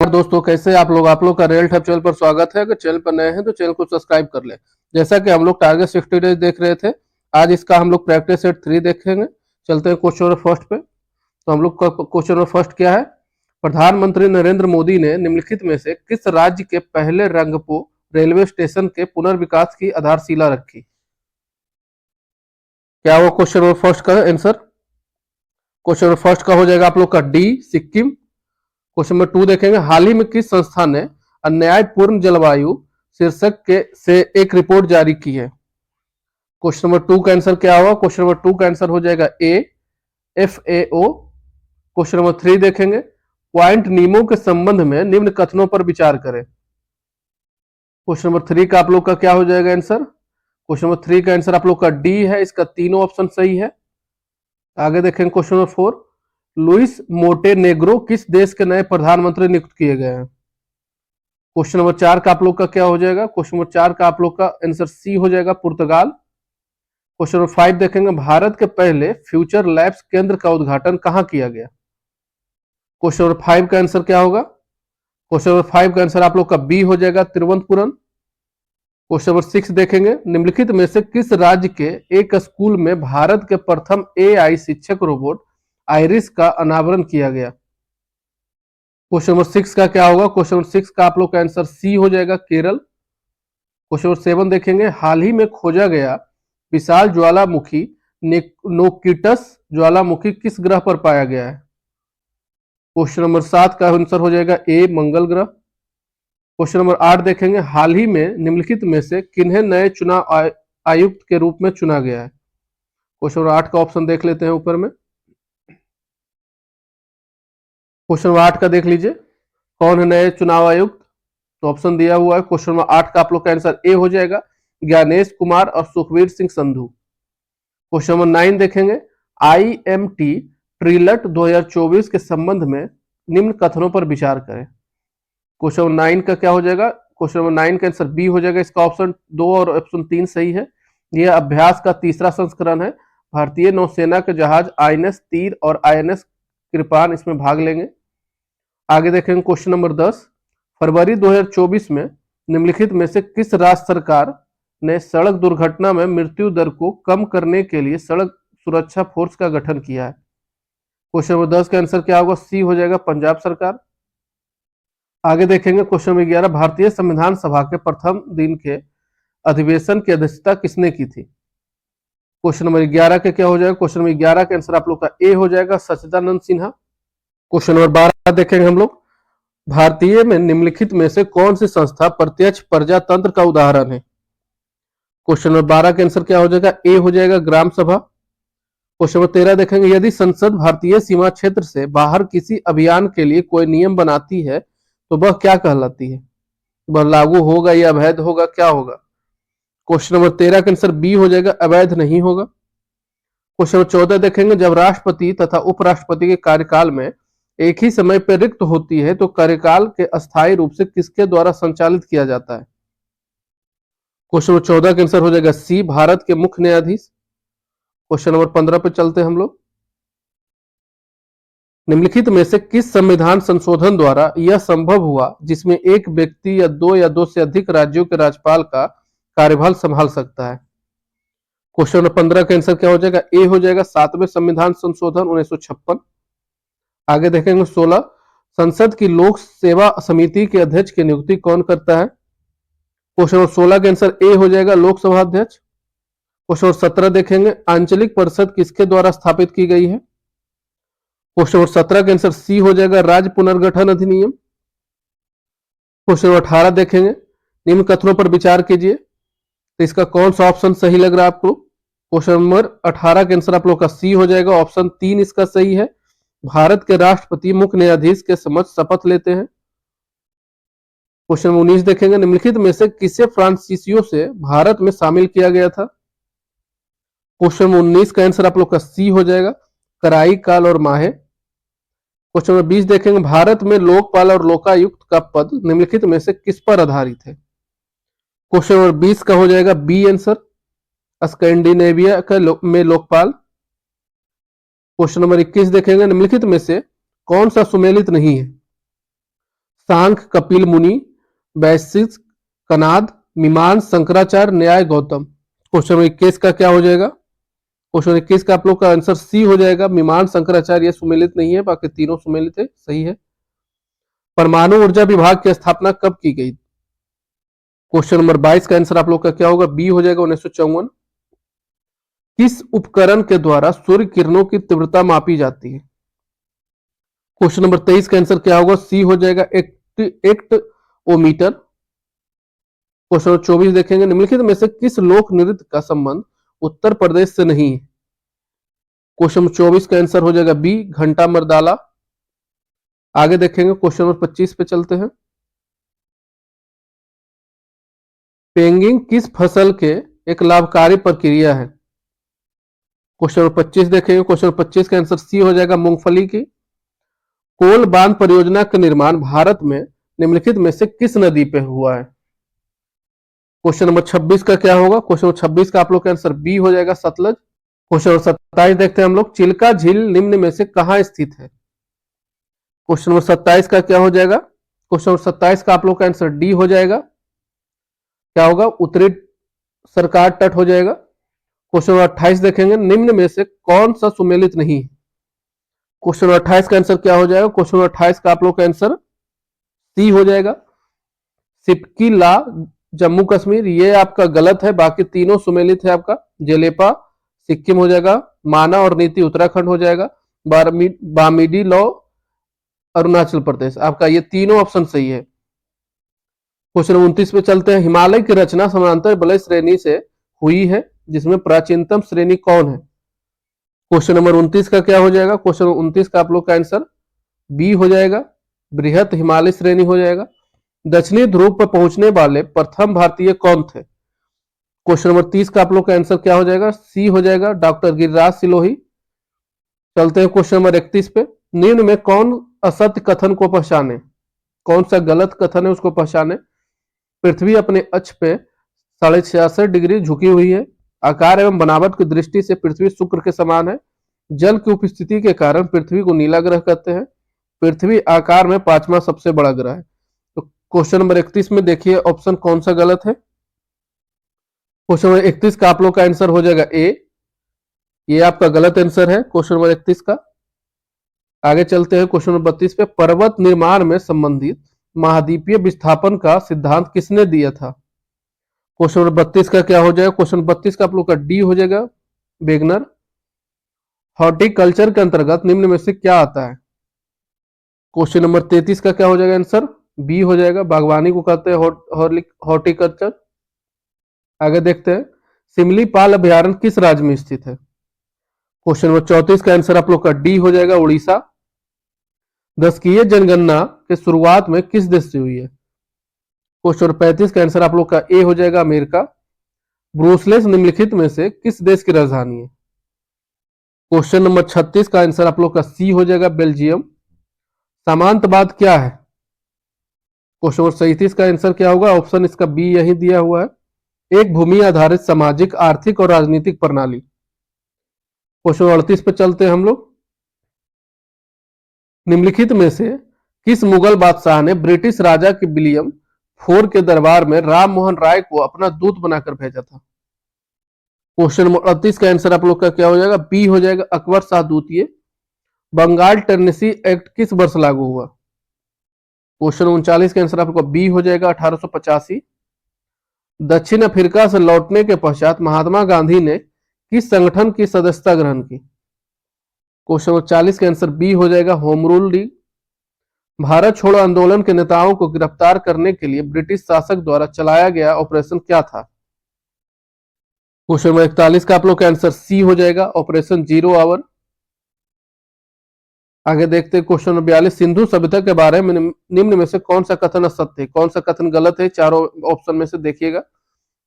दोस्तों, कैसे आप लोग का रेल टैब चैनल पर स्वागत है। अगर चैनल पर नए हैं तो चैनल को सब्सक्राइब कर ले। जैसा कि हम लोग टारगेट 60 डेज देख रहे थे, आज इसका हम लोग प्रैक्टिस सेट 3 देखेंगे। चलते हैं क्वेश्चन नंबर फर्स्ट पे। तो हम लोग का क्वेश्चन नंबर फर्स्ट क्या है? प्रधानमंत्री नरेंद्र मोदी ने निम्नलिखित में से किस राज्य के पहले रंगपो रेलवे स्टेशन के पुनर्विकास की आधारशिला रखी? क्या वो क्वेश्चन नंबर फर्स्ट का आंसर? क्वेश्चन नंबर फर्स्ट का हो जाएगा आप लोग का डी, सिक्किम। क्वेश्चन नंबर 2 देखेंगे, हाल ही में किस संस्था ने अन्यायपूर्ण जलवायु शीर्षक के से एक रिपोर्ट जारी की है? क्वेश्चन नंबर 2 का आंसर क्या होगा? क्वेश्चन नंबर 2 का आंसर हो जाएगा ए, FAO। क्वेश्चन नंबर 3 देखेंगे, पॉइंट नियमों के संबंध में निम्न कथनों पर विचार करें। क्वेश्चन नंबर 3 का आप लोग का क्या हो जाएगा आंसर? क्वेश्चन नंबर 3 का आंसर आप लोग का डी है, इसका तीनों ऑप्शन सही है। आगे देखेंगे क्वेश्चन नंबर 4, लुइस मोंटेनेग्रो किस देश के नए प्रधानमंत्री नियुक्त किए गए हैं? क्वेश्चन नंबर 4 का आप लोग का क्या हो जाएगा? क्वेश्चन नंबर 4 का आप लोग का आंसर सी हो जाएगा, पुर्तगाल। क्वेश्चन नंबर 5 देखेंगे, भारत के पहले फ्यूचर लैब्स केंद्र का उद्घाटन कहां किया गया? क्वेश्चन नंबर 5 का आंसर क्या होगा? क्वेश्चन नंबर 5 का आंसर आप लोग का बी हो जाएगा, तिरुवनंतपुरम। क्वेश्चन नंबर 6 देखेंगे, निम्नलिखित में से किस राज्य के एक स्कूल में भारत के प्रथम AI शिक्षक रोबोट आइरिस का अनावरण किया गया? क्वेश्चन नंबर 6 का क्या होगा? क्वेश्चन नंबर 6 का आप लोग का आंसर सी हो जाएगा, केरल। क्वेश्चन नंबर 7 देखेंगे, हाल ही में खोजा गया विशाल ज्वालामुखी नोकिटस ज्वालामुखी किस ग्रह पर पाया गया है? क्वेश्चन नंबर 7 का आंसर हो जाएगा ए, मंगल ग्रह। क्वेश्चन नंबर 8 देखेंगे, हाल ही में निम्नलिखित में से किन्हें नए चुनाव आयुक्त के रूप में चुना गया है? क्वेश्चन नंबर 8 का ऑप्शन देख लेते हैं ऊपर में। क्वेश्चन नंबर 8 का देख लीजिए, कौन है नए चुनाव आयुक्त? तो ऑप्शन दिया हुआ है। क्वेश्चन नंबर 8 का आप लोग का आंसर ए हो जाएगा, ज्ञानेश कुमार और सुखवीर सिंह संधू। क्वेश्चन नंबर 9 देखेंगे, IMT ट्रिलट 2024 के संबंध में निम्न कथनों पर विचार करें। क्वेश्चन नंबर 9 का क्या हो जाएगा? क्वेश्चन नंबर 9 का आंसर बी हो जाएगा, इसका ऑप्शन 2 और ऑप्शन 3 सही है। यह अभ्यास का तीसरा संस्करण है। भारतीय नौसेना के जहाज INS तीर और INS कृपान इसमें भाग लेंगे। आगे देखेंगे क्वेश्चन नंबर 10, फरवरी 2024 में निम्नलिखित में से किस राज्य सरकार ने सड़क दुर्घटना में मृत्यु दर को कम करने के लिए सड़क सुरक्षा फोर्स का गठन किया है? क्वेश्चन नंबर 10 का आंसर क्या होगा? सी हो जाएगा, पंजाब सरकार। आगे देखेंगे क्वेश्चन नंबर 11, भारतीय संविधान सभा के प्रथम दिन के अधिवेशन की अध्यक्षता किसने की थी? क्वेश्चन नंबर 11 का क्या हो जाएगा? क्वेश्चन नंबर 11 का आंसर आप लोग का ए हो जाएगा, सच्चिदानंद सिन्हा। क्वेश्चन नंबर 12 देखेंगे हम लोग, भारतीय में निम्नलिखित में से कौन सी संस्था प्रत्यक्ष प्रजातंत्र का उदाहरण है? क्वेश्चन नंबर 12 का आंसर क्या हो जाएगा? ए हो जाएगा, ग्राम सभा। क्वेश्चन नंबर 13 देखेंगे, यदि संसद भारतीय सीमा क्षेत्र से बाहर किसी अभियान के लिए कोई नियम बनाती है तो वह क्या कहलाती है? वह लागू होगा या अवैध होगा, क्या होगा? क्वेश्चन नंबर 13 का आंसर बी हो जाएगा, अवैध नहीं होगा। क्वेश्चन नंबर 14 देखेंगे, जब राष्ट्रपति तथा उपराष्ट्रपति के कार्यकाल में एक ही समय पर रिक्त होती है तो कार्यकाल के अस्थायी रूप से किसके द्वारा संचालित किया जाता है? क्वेश्चन नंबर 14 का आंसर हो जाएगा सी, भारत के मुख्य न्यायाधीश। क्वेश्चन नंबर 15 पे चलते हैं हम लोग, निम्नलिखित में से किस संविधान संशोधन द्वारा यह संभव हुआ जिसमें एक व्यक्ति या दो से अधिक राज्यों के राज्यपाल का कार्यभार संभाल सकता है? क्वेश्चन नंबर 15 का आंसर क्या हो जाएगा? ए हो जाएगा, 7वें संविधान संशोधन 1956। आगे देखेंगे 16, संसद की लोक सेवा समिति के अध्यक्ष की नियुक्ति कौन करता है? क्वेश्चन नंबर 16 का आंसर ए हो जाएगा, लोकसभा अध्यक्ष। क्वेश्चन नंबर 17 देखेंगे, आंचलिक परिषद किसके द्वारा स्थापित की गई है? क्वेश्चन नंबर 17 का आंसर सी हो जाएगा, राज्य पुनर्गठन अधिनियम। क्वेश्चन नंबर 18 देखेंगे, निम्न कथनों पर विचार कीजिए, तो इसका कौन सा ऑप्शन सही लग रहा है आपको? क्वेश्चन नंबर 18 का आंसर आप लोग का सी हो जाएगा, ऑप्शन 3 इसका सही है। भारत के राष्ट्रपति मुख्य न्यायाधीश के समक्ष शपथ लेते हैं। क्वेश्चन 19 देखेंगे, निम्नलिखित में से किसे फ्रांसीसियों से भारत में शामिल किया गया था? क्वेश्चन 19 का आंसर आप लोग का सी हो जाएगा, कराई, काल और माहे। क्वेश्चन नंबर 20 देखेंगे, भारत में लोकपाल और लोकायुक्त का पद निम्नलिखित में से किस पर आधारित है? क्वेश्चन नंबर 20 का हो जाएगा बी आंसर, स्कैंडिनेविया में लोकपाल। क्वेश्चन नंबर 21 देखेंगे, निम्नलिखित में से कौन सा सुमेलित नहीं है? सांख्य कपिल मुनि, वैशिष्ट, कनाद, मीमांस, शंकराचार्य, न्याय, गौतम। क्वेश्चन नंबर 21 का क्या हो जाएगा? क्वेश्चन 21 का आप लोग का आंसर सी हो जाएगा, मीमांस, शंकराचार्य। ये सुमेलित नहीं है, बाकी तीनों सुमेलित है, सही है। परमाणु ऊर्जा विभाग की स्थापना कब की गई? क्वेश्चन नंबर 22 का आंसर आप लोग का क्या होगा? बी हो जाएगा, 1954। किस उपकरण के द्वारा सूर्य किरणों की तीव्रता मापी जाती है? क्वेश्चन नंबर 23 का आंसर क्या होगा? सी हो जाएगा, एक्ट ओमीटर। क्वेश्चन नंबर 24 देखेंगे, निम्नलिखित में से किस लोक नृत्य का संबंध उत्तर प्रदेश से नहीं है? क्वेश्चन नंबर 24 का आंसर हो जाएगा बी, घंटा मर्दाला। आगे देखेंगे, क्वेश्चन नंबर 25 पे चलते हैं। पेंगिंग किस फसल के एक लाभकारी प्रक्रिया है? क्वेश्चन नंबर 25 देखेंगे, क्वेश्चन नंबर 25 का आंसर सी हो जाएगा, मूंगफली की। कोल बांध परियोजना का निर्माण भारत में निम्नलिखित में से किस नदी पे हुआ है? क्वेश्चन नंबर 26 का क्या होगा? क्वेश्चन नंबर 26 का आप लोग का आंसर बी हो जाएगा, सतलज। क्वेश्चन नंबर 27 देखते हैं हम लोग, चिल्का झील निम्न में से कहां स्थित है? क्वेश्चन नंबर 27 का क्या हो जाएगा? क्वेश्चन नंबर 27 का आप लोग का आंसर डी हो जाएगा, क्या होगा? उत्तरी सरकार तट हो जाएगा। क्वेश्चन नंबर 28 देखेंगे, निम्न में से कौन सा सुमेलित नहीं है? क्वेश्चन नंबर 28 का आंसर क्या हो जाएगा? क्वेश्चन नंबर 28 का आप लोग का आंसर सी हो जाएगा, सिपकी ला, जम्मू कश्मीर। ये आपका गलत है, बाकी तीनों सुमेलित है आपका। जेलेपा सिक्किम हो जाएगा, माना और नीति उत्तराखंड हो जाएगा, बामिडी लॉ अरुणाचल प्रदेश। आपका ये तीनों ऑप्शन सही है। क्वेश्चन 29 पे चलते हैं, हिमालय की रचना समांतर वलय श्रेणी से हुई है, जिसमें प्राचीनतम श्रेणी कौन है? क्वेश्चन नंबर 29 का क्या हो जाएगा? क्वेश्चन नंबर 29 का आप लोग का आंसर बी हो जाएगा, बृहत हिमालय श्रेणी हो जाएगा। दक्षिणी ध्रुव पर पहुंचने वाले प्रथम भारतीय कौन थे? क्वेश्चन नंबर 30 का आप लोग का आंसर क्या हो जाएगा? सी हो जाएगा, डॉक्टर गिरिराज सिलोही। चलते हैं क्वेश्चन नंबर 31 पे, निम्न में कौन असत्य कथन को पहचाने? कौन सा गलत कथन है उसको पहचाने? पृथ्वी अपने अक्ष पे 66.5 डिग्री झुकी हुई है। आकार एवं बनावट की दृष्टि से पृथ्वी शुक्र के समान है। जल की उपस्थिति के कारण पृथ्वी को नीला ग्रह कहते हैं। पृथ्वी आकार में 5वां सबसे बड़ा ग्रह है। तो क्वेश्चन नंबर 31 में देखिए ऑप्शन कौन सा गलत है। क्वेश्चन नंबर 31 का आप लोग का आंसर हो जाएगा ए, ये आपका गलत आंसर है क्वेश्चन नंबर 31 का। आगे चलते हैं क्वेश्चन नंबर 32 पे, पर्वत निर्माण में संबंधित महाद्वीपीय विस्थापन का सिद्धांत किसने दिया था? क्वेश्चन नंबर 32 का क्या हो जाएगा? क्वेश्चन नंबर 32 का आप लोग का डी हो जाएगा, वेगनर। हॉर्टिकल्चर के अंतर्गत निम्न में से क्या आता है? क्वेश्चन नंबर 33 का क्या हो जाएगा आंसर? बी हो जाएगा, बागवानी को कहते हैं हॉर्टिकल्चर। आगे देखते हैं, सिमलीपाल अभ्यारण्य किस राज्य में स्थित है? क्वेश्चन नंबर 34 का आंसर आप लोग का डी हो जाएगा, उड़ीसा। दशकीय जनगणना के शुरुआत में किस देश से हुई है? क्वेश्चन नंबर 35 का आंसर आप लोग का ए हो जाएगा, अमेरिका। ब्रूसलेस निम्नलिखित में से किस देश की राजधानी है? क्वेश्चन नंबर 36 का आंसर आप लोग का सी हो जाएगा, बेल्जियम। सामंतवाद क्या है? क्वेश्चन नंबर 37 का आंसर क्या होगा? ऑप्शन इसका बी यही दिया हुआ है, एक भूमि आधारित सामाजिक, आर्थिक और राजनीतिक प्रणाली। क्वेश्चन 38 पे चलते हैं हम लोग, निम्नलिखित में से किस मुगल बादशाह ने ब्रिटिश राजा के विलियम IV के दरबार में राम मोहन राय को अपना दूत बनाकर भेजा था? क्वेश्चन नंबर 38 का आंसर आप लोग का क्या हो जाएगा? बी हो जाएगा, अकबर शाह द्वितीय। बंगाल टेनेसी एक्ट किस वर्ष लागू हुआ? क्वेश्चन 39 का आंसर आपको बी हो जाएगा, 1885। दक्षिण अफ्रीका से लौटने के पश्चात महात्मा गांधी ने किस संगठन की सदस्यता ग्रहण की? क्वेश्चन नंबर 40 का आंसर बी हो जाएगा, होम रूल लीग। भारत छोड़ो आंदोलन के नेताओं को गिरफ्तार करने के लिए ब्रिटिश शासक द्वारा चलाया गया ऑपरेशन क्या था? क्वेश्चन नंबर 41 का आप लोग का आंसर सी हो जाएगा, ऑपरेशन जीरो आवर। आगे देखते हैं क्वेश्चन नंबर 42, सिंधु सभ्यता के बारे में निम्न में से कौन सा कथन असत्य है, कौन सा कथन गलत है? चारों ऑप्शन में से देखिएगा।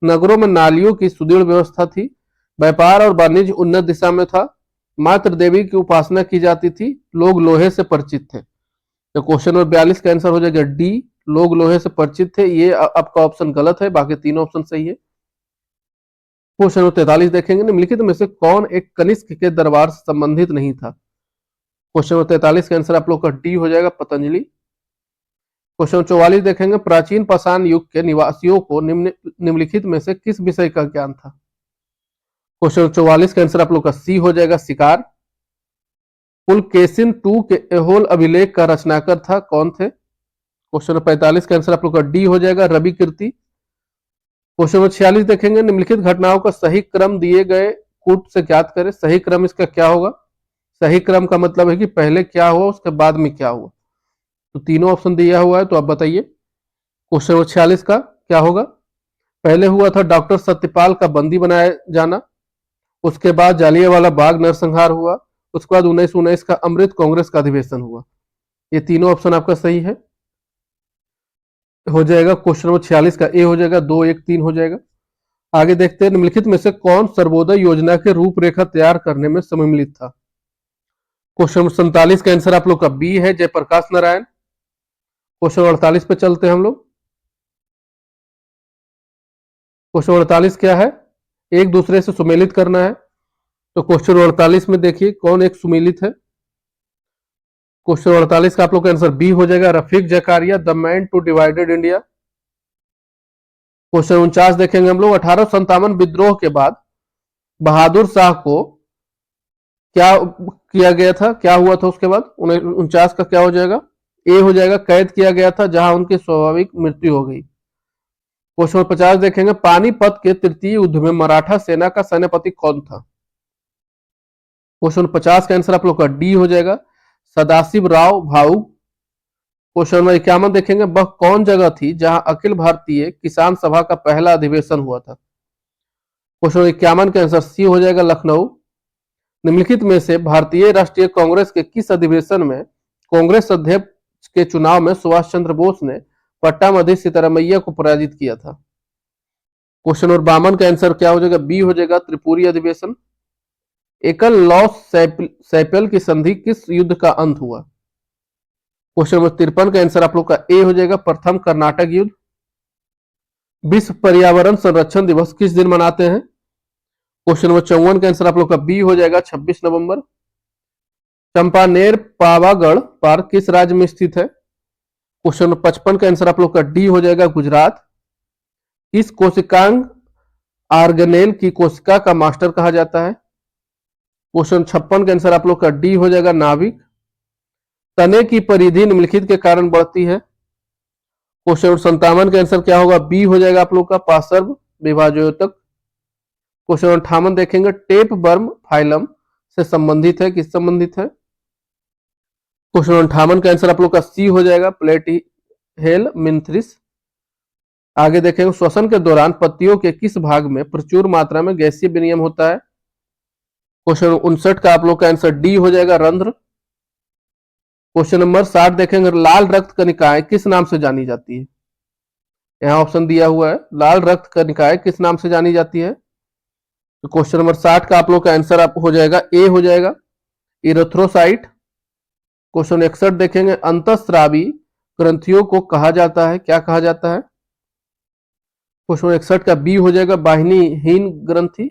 नगरों में नालियों की सुदृढ़ व्यवस्था थी, व्यापार और वाणिज्य उन्नत दिशा में था, मात्र देवी की उपासना की जाती थी, लोग लोहे से परिचित थे। तो क्वेश्चन नंबर 42 का आंसर हो जाएगा डी, लोग लोहे से परिचित थे। ये आपका ऑप्शन गलत है, बाकी तीनों ऑप्शन सही है। क्वेश्चन नंबर 43 देखेंगे, निम्नलिखित में से कौन एक कनिष्क के दरबार से संबंधित नहीं था? क्वेश्चन नंबर 43 का आंसर आप लोग का डी हो जाएगा, पतंजलि। क्वेश्चन 44 देखेंगे, प्राचीन पाषाण युग के निवासियों को निम्नलिखित में से किस विषय का ज्ञान था? क्वेश्चन 44 का आंसर आप लोग का सी हो जाएगा, शिकार। पुलकेशिन टू के एहोल अभिलेख का रचनाकार था, कौन थे? क्वेश्चन 45 का आंसर आप लोग का डी हो जाएगा, रवि कीर्ति। क्वेश्चन नंबर 46 देखेंगे, निम्नलिखित घटनाओं का सही क्रम दिए गए कूट से ज्ञात करें। सही क्रम इसका क्या होगा? सही क्रम का मतलब है कि पहले क्या हुआ उसके बाद में क्या हुआ। तो तीनों ऑप्शन दिया हुआ है, तो आप बताइए क्वेश्चन नंबर 46 का क्या होगा। पहले हुआ था डॉक्टर सत्यपाल का बंदी बनाया जाना, उसके बाद जालियांवाला बाग नरसंहार हुआ, उसके बाद 1919 का अमृत कांग्रेस का अधिवेशन हुआ। ये तीनों ऑप्शन आपका सही है, हो जाएगा क्वेश्चन नंबर 46 का ए हो जाएगा, 2, 1, 3 हो जाएगा। आगे देखते हैं, निम्नलिखित में से कौन सर्वोदय योजना के रूपरेखा तैयार करने में सम्मिलित था? क्वेश्चन नंबर 47 का आंसर आप लोग का बी है, जयप्रकाश नारायण। क्वेश्चन 48 पे चलते हैं हम लोग। क्वेश्चन 48 क्या है? एक दूसरे से सुमेलित करना है। तो क्वेश्चन 48 में देखिए कौन एक सुमेलित है। क्वेश्चन 48 का आप लोग का आंसर बी हो जाएगा, Rafiq Zakaria, the man to divided India. Question 49 देखेंगे हम लोग, 1857 विद्रोह के बाद बहादुर शाह को क्या किया गया था, क्या हुआ था उसके बाद? 49 का क्या हो जाएगा? ए हो जाएगा, कैद किया गया था, जहां उनकी स्वाभाविक मृत्यु हो गई। क्वेश्चन 50 देखेंगे, पानीपत के तृतीय युद्ध में मराठा सेना का सेनापति कौन था? क्वेश्चन 50 का आंसर आप लोग का डी हो जाएगा, सदाशिव राव भाऊ। क्वेश्चन नंबर 51 देखेंगे, वह कौन जगह थी जहां अखिल भारतीय किसान सभा का पहला अधिवेशन हुआ था? क्वेश्चन 51 का आंसर सी हो जाएगा, लखनऊ। निम्नलिखित में से भारतीय राष्ट्रीय कांग्रेस के किस अधिवेशन में कांग्रेस अध्यक्ष के चुनाव में सुभाष चंद्र बोस ने पट्टामधी सीतारामैया को पराजित किया था? क्वेश्चन नंबर 52 का आंसर क्या हो जाएगा? बी हो जाएगा, त्रिपुरी अधिवेशन। एकल लॉस सैपल की संधि किस युद्ध का अंत हुआ? क्वेश्चन नंबर 53 का आंसर आप लोग का ए हो जाएगा, प्रथम कर्नाटक युद्ध। विश्व पर्यावरण संरक्षण दिवस किस दिन मनाते हैं? क्वेश्चन नंबर 54 का आंसर आप लोग का बी हो जाएगा, 26 नवंबर। चंपानेर पावागढ़ पार्क किस राज्य में स्थित है? क्वेश्चन नंबर 55 का आंसर आप लोग का डी हो जाएगा, गुजरात। किस कोशिकांग आर्गेनेल की कोशिका का मास्टर कहा जाता है? क्वेश्चन 56 का आंसर आप लोग का डी हो जाएगा, नाभिक। तने की परिधि निम्नलिखित के कारण बढ़ती है? क्वेश्चन नंबर 57 का आंसर क्या होगा? बी हो जाएगा आप लोग का, पार्श्व विभाजोतक। क्वेश्चन 58 देखेंगे, टेप वर्म फाइलम से संबंधित है, किस संबंधित है? क्वेश्चन 58 का आंसर आप लोग का सी हो जाएगा, प्लेटिहेल मिंथ्रिस। आगे देखेंगे, श्वसन के दौरान पत्तियों के किस भाग में प्रचुर मात्रा में गैसीय विनिमय होता है? क्वेश्चन 59 का आप लोग का आंसर डी हो जाएगा, रंध्र। क्वेश्चन नंबर 60 देखेंगे, लाल रक्त कणिकाएं किस नाम से जानी जाती है? यहाँ ऑप्शन दिया हुआ है, लाल रक्त कणिकाएं किस नाम से जानी जाती है? तो क्वेश्चन नंबर 60 का आप लोग का आंसर आप हो जाएगा, ए हो जाएगा, इरेथ्रोसाइट। क्वेश्चन 61 देखेंगे, अंतःस्रावी ग्रंथियों को कहा जाता है, क्या कहा जाता है? क्वेश्चन 61 का बी हो जाएगा, वाहिनीहीन ग्रंथि।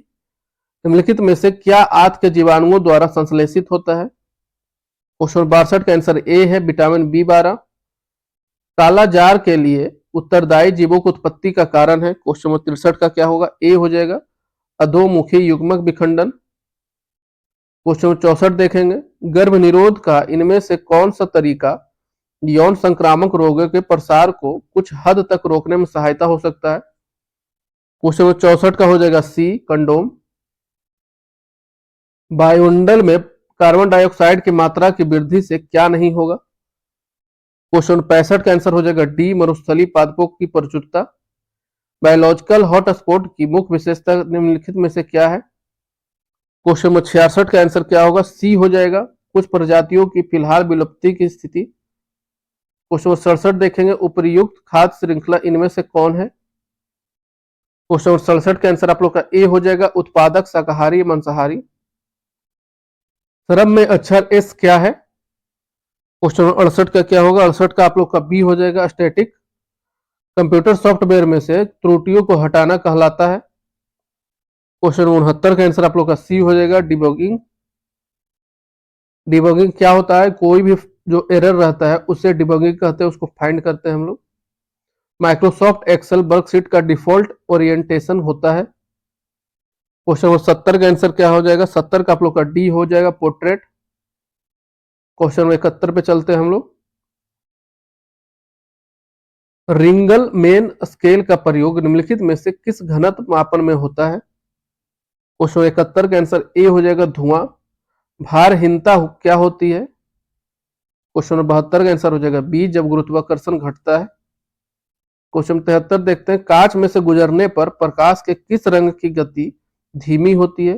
निम्नलिखित में से क्या आंत के जीवाणुओं द्वारा संश्लेषित होता है? क्वेश्चन 62 का आंसर ए है, विटामिन B12। काला जार के लिए उत्तरदायी जीवों की उत्पत्ति का कारण है? क्वेश्चन नंबर 63 का क्या होगा? ए हो जाएगा, अधोमुखी युग्मक विखंडन। क्वेश्चन नंबर 64 देखेंगे, गर्भ निरोध का इनमें से कौन सा तरीका यौन संक्रामक रोगों के प्रसार को कुछ हद तक रोकने में सहायता हो सकता है? क्वेश्चन नंबर 64 का हो जाएगा सी, कंडोम। वायुमंडल में कार्बन डाइऑक्साइड की मात्रा की वृद्धि से क्या नहीं होगा? क्वेश्चन 65 का आंसर हो जाएगा डी, मरुस्थलीय पादपों की प्रचुरता। बायोलॉजिकल हॉटस्पॉट की मुख्य विशेषता निम्नलिखित में से क्या है? क्वेश्चन नंबर 66 का आंसर क्या होगा? सी हो जाएगा, कुछ प्रजातियों की फिलहाल विलुप्ति की स्थिति। क्वेश्चन नंबर 67 देखेंगे, उपर्युक्त खाद्य श्रृंखला इनमें से कौन है? क्वेश्चन नंबर 67 का आंसर आप लोग का ए हो जाएगा, उत्पादक शाकाहारी मांसाहारी। श्रम में अक्षर एस क्या है? क्वेश्चन नंबर 68 का क्या होगा? 68 का आप लोग का बी हो जाएगा, स्टैटिक। कंप्यूटर सॉफ्टवेयर में से त्रुटियों को हटाना कहलाता है? क्वेश्चन 69 का आंसर आप लोग का सी हो जाएगा, डिबगिंग। डिबगिंग क्या होता है? कोई भी जो एरर रहता है उसे डिबगिंग कहते हैं, उसको फाइंड करते हैं हम लोग। माइक्रोसॉफ्ट एक्सेल वर्कशीट का डिफॉल्ट ओरिएंटेशन होता है। क्वेश्चन नंबर 70 का आंसर क्या हो जाएगा? 70 का आप लोग का डी हो जाएगा, पोर्ट्रेट। क्वेश्चन नंबर 71 पे चलते हैं हम लोग। रिंगल मेन स्केल का प्रयोग निम्नलिखित में से किस घनत्व मापन में होता है? क्वेश्चन 71 का आंसर ए हो जाएगा, धुआं। भारहीनता क्या होती है? क्वेश्चन नंबर 72 का आंसर हो जाएगा बी, जब गुरुत्वाकर्षण घटता है। क्वेश्चन 73 देखते हैं, कांच में से गुजरने पर प्रकाश के किस रंग की गति धीमी होती है?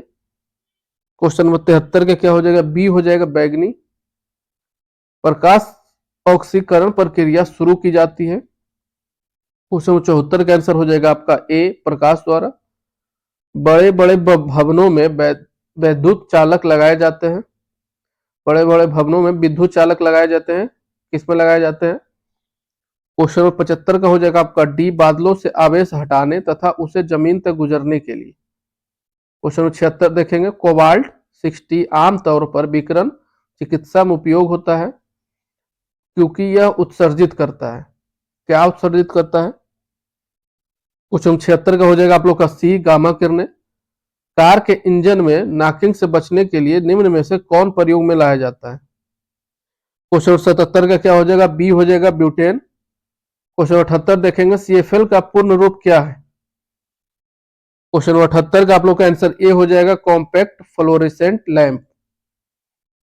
क्वेश्चन नंबर 73 का क्या हो जाएगा? बी हो जाएगा, बैगनी। प्रकाश ऑक्सीकरण प्रक्रिया शुरू की जाती है। क्वेश्चन नंबर 74 का आंसर हो जाएगा आपका ए, प्रकाश द्वारा। बड़े बड़े भवनों में विद्युत चालक लगाए जाते हैं। बड़े बड़े भवनों में विद्युत चालक लगाए जाते हैं, किसमें लगाए जाते हैं? क्वेश्चन नंबर 75 का हो जाएगा आपका डी, बादलों से आवेश हटाने तथा उसे जमीन तक गुजरने के लिए। क्वेश्चन नंबर 76 देखेंगे, कोबाल्ट 60 आमतौर पर विकिरण चिकित्सा में उपयोग होता है क्योंकि यह उत्सर्जित करता है। क्या उत्सर्जित करता है? क्वेश्चन 76 का हो जाएगा आप लोग का सी, गामा किरणें। कार के इंजन में नॉकिंग से बचने के लिए निम्न में से कौन प्रयोग में लाया जाता है? क्वेश्चन 77 का क्या हो जाएगा? बी हो जाएगा, ब्यूटेन। क्वेश्चन 78 देखेंगे, सीएफएल का पूर्ण रूप क्या है? क्वेश्चन 78 का आप लोग का आंसर ए हो जाएगा, कॉम्पैक्ट फ्लोरेसेंट लैंप।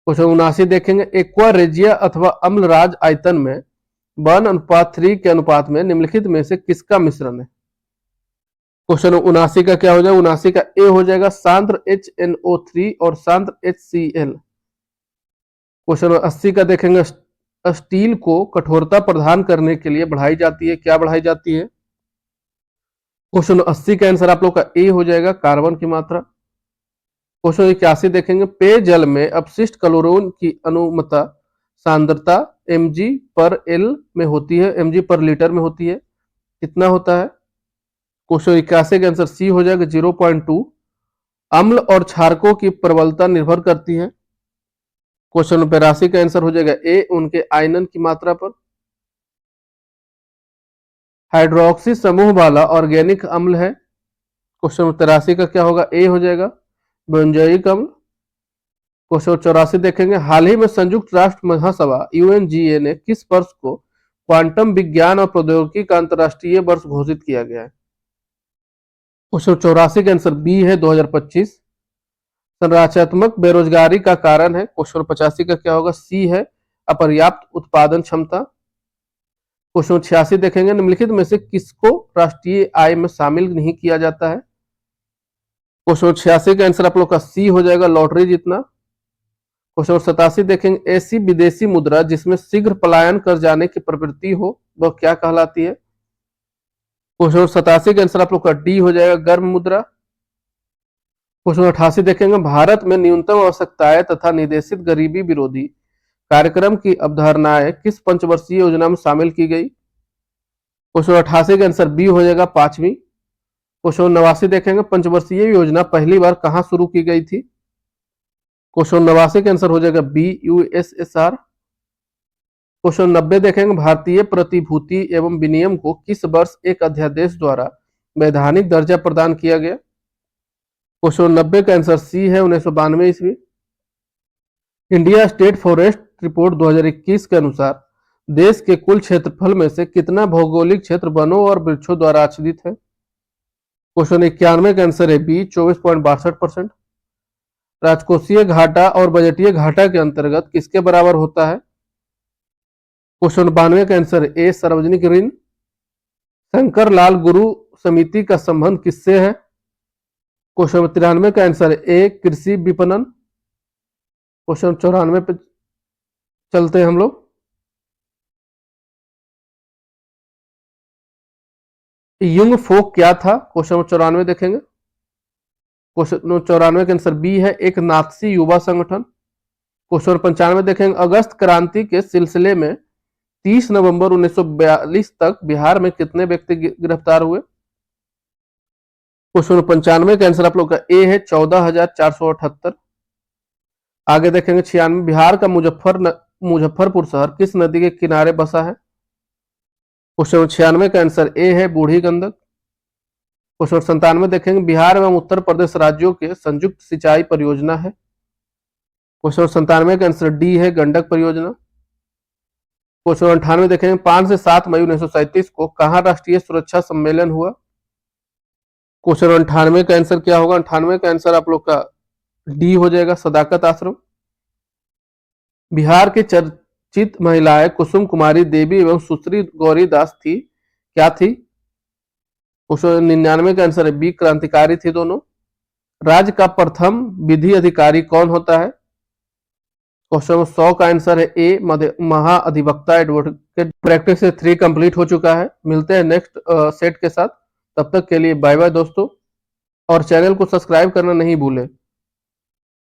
क्वेश्चन 79 देखेंगे, एक्वा रेजिया अथवा अम्लराज आयतन में 1:3 के अनुपात में निम्नलिखित में से किसका मिश्रण है? क्वेश्चन 79 का क्या हो जाएगा? 79 का ए हो जाएगा, सांद्र HNO3 और सांद्र HCl। क्वेश्चन 80 का देखेंगे, स्टील को कठोरता प्रदान करने के लिए बढ़ाई जाती है, क्या बढ़ाई जाती है? क्वेश्चन 80 का आंसर आप लोग का ए हो जाएगा, कार्बन की मात्रा। क्वेश्चन 81 देखेंगे, पेयजल में अपशिष्ट क्लोरीन की अनुमत सांद्रता mg पर एल में होती है, mg पर लीटर में होती है, कितना होता है? क्वेश्चन 81 का आंसर सी हो जाएगा, 0.2। अम्ल और क्षारकों की प्रबलता निर्भर करती है। क्वेश्चन 82 का आंसर हो जाएगा ए, उनके आयनन की मात्रा पर। हाइड्रोक्सी समूह वाला ऑर्गेनिक अम्ल है। क्वेश्चन 83 का क्या होगा? ए हो जाएगा, बेंजोइक अम्ल। क्वेश्चन 84 देखेंगे, हाल ही में संयुक्त राष्ट्र महासभा UNGA ने किस वर्ष को क्वांटम विज्ञान और प्रौद्योगिकी का अंतर्राष्ट्रीय वर्ष घोषित किया गया है? क्वेश्चन 84 का आंसर बी है, 2025। संरचनात्मक बेरोजगारी का कारण है। क्वेश्चन 85 का क्या होगा? सी है, अपर्याप्त उत्पादन क्षमता। क्वेश्चन 86 देखेंगे, निम्नलिखित में से किसको राष्ट्रीय आय में शामिल नहीं किया जाता है? क्वेश्चन 86 का आंसर आप लोग का सी हो जाएगा, लॉटरी जीतना। क्वेश्चन 87 देखेंगे, ऐसी विदेशी मुद्रा जिसमें शीघ्र पलायन कर जाने की प्रवृत्ति हो वह क्या कहलाती है? क्वेश्चन 87 का आंसर आप लोग का डी हो जाएगा, गर्म मुद्रा। क्वेश्चन 88 देखेंगे, भारत में न्यूनतम आवश्यकताएं तथा निर्देशित गरीबी विरोधी कार्यक्रम की अवधारणाएं किस पंचवर्षीय योजना में शामिल की गई? क्वेश्चन 88 का आंसर बी हो जाएगा, 5वीं। क्वेश्चन 89 देखेंगे, पंचवर्षीय योजना पहली बार कहां शुरू की गई थी? क्वेश्चन 89 का आंसर हो जाएगा बी, USSR। क्वेश्चन 90 देखेंगे, भारतीय प्रतिभूति एवं विनिमय को किस वर्ष एक अध्यादेश द्वारा वैधानिक दर्जा प्रदान किया गया? क्वेश्चन 90 का आंसर सी है, 1992 ईस्वी। इंडिया स्टेट फॉरेस्ट रिपोर्ट 2021 के अनुसार देश के कुल क्षेत्रफल में से कितना भौगोलिक क्षेत्र वनों और वृक्षों द्वारा आच्छादित है? क्वेश्चन 91 का आंसर है बी, 24.62%। राजकोषीय घाटा और बजटीय घाटा के अंतर्गत किसके बराबर होता है? क्वेश्चन 92 का आंसर ए, सार्वजनिक ऋण। शंकर लाल गुरु समिति का संबंध किससे है? क्वेश्चन 93 का आंसर ए, कृषि विपणन। क्वेश्चन 94 पे चलते हैं हम लोग। युंग फोक क्या था? क्वेश्चन 94 देखेंगे। क्वेश्चन 94 का आंसर बी है, एक नाथसी युवा संगठन। क्वेश्चन 95 देखेंगे, अगस्त क्रांति के सिलसिले में 30 नवंबर 1942 तक बिहार में कितने व्यक्ति गिरफ्तार हुए? क्वेश्चन 95 का आंसर आप लोग का ए है, 14,478। आगे देखेंगे 96, बिहार का मुजफ्फरपुर शहर किस नदी के किनारे बसा है? क्वेश्चन 96 का आंसर ए है बूढ़ी गंडक। क्वेश्चन 97 देखेंगे, बिहार एवं उत्तर प्रदेश राज्यों के संयुक्त सिंचाई परियोजना है। क्वेश्चन 97 का आंसर डी है गंडक परियोजना। क्वेश्चन 98 देखेंगे, 5 से 7 मई 1937 को कहाँ राष्ट्रीय सुरक्षा सम्मेलन हुआ? क्वेश्चन 98 का आंसर क्या होगा? 98 का आंसर आप लोग का डी हो जाएगा, सदाकत आश्रम। बिहार की चर्चित महिलाएं कुसुम कुमारी देवी एवं सुश्री गौरी दास थी, क्या थी? क्वेश्चन 99 का आंसर है बी, क्रांतिकारी थी दोनों। राज्य का प्रथम विधि अधिकारी कौन होता है? क्वेश्चन 100 का आंसर है ए, महाअधिवक्ता एडवोकेट। प्रैक्टिस से 3 कंप्लीट हो चुका है। मिलते हैं नेक्स्ट सेट के साथ, तब तक के लिए बाय बाय दोस्तों, और चैनल को सब्सक्राइब करना नहीं भूलें।